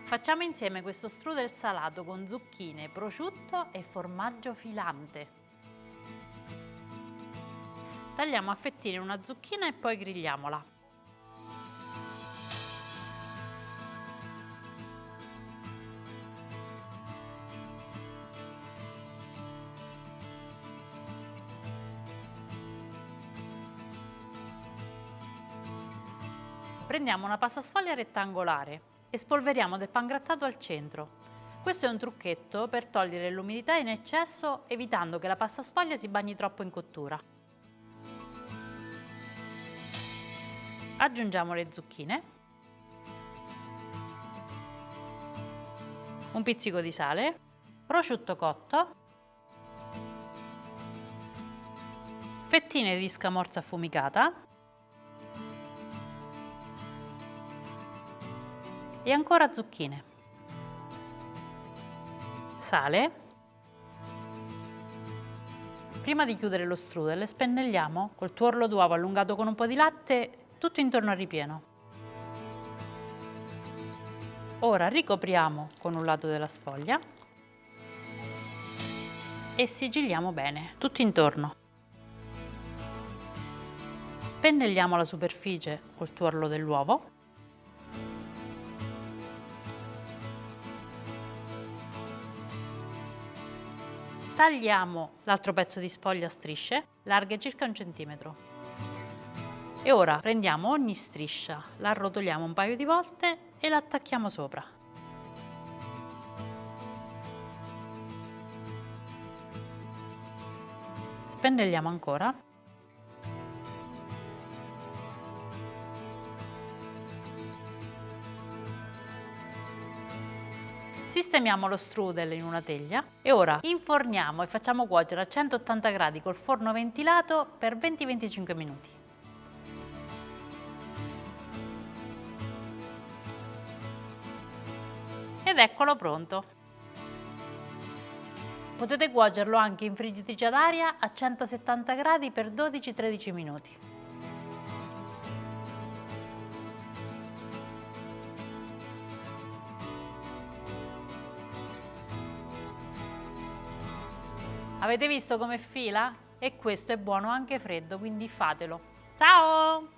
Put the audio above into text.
Facciamo insieme questo strudel salato con zucchine, prosciutto e formaggio filante. Tagliamo a fettine una zucchina e poi grigliamola. Prendiamo una pasta sfoglia rettangolare e spolveriamo del pangrattato al centro. Questo è un trucchetto per togliere l'umidità in eccesso, evitando che la pasta sfoglia si bagni troppo in cottura. Aggiungiamo le zucchine, un pizzico di sale, prosciutto cotto, fettine di scamorza affumicata e ancora zucchine, sale. Prima di chiudere lo strudel spennelliamo col tuorlo d'uovo allungato con un po' di latte tutto intorno al ripieno. Ora ricopriamo con un lato della sfoglia e sigilliamo bene tutto intorno. Spennelliamo la superficie col tuorlo dell'uovo. Tagliamo l'altro pezzo di sfoglia a strisce, larghe circa 1 centimetro. E ora prendiamo ogni striscia, la arrotoliamo un paio di volte e la attacchiamo sopra. Spennelliamo ancora. Sistemiamo lo strudel in una teglia e ora inforniamo e facciamo cuocere a 180 gradi col forno ventilato per 20-25 minuti. Ed eccolo pronto! Potete cuocerlo anche in friggitrice ad aria a 170 gradi per 12-13 minuti. Avete visto come fila? E questo è buono anche freddo, quindi fatelo! Ciao!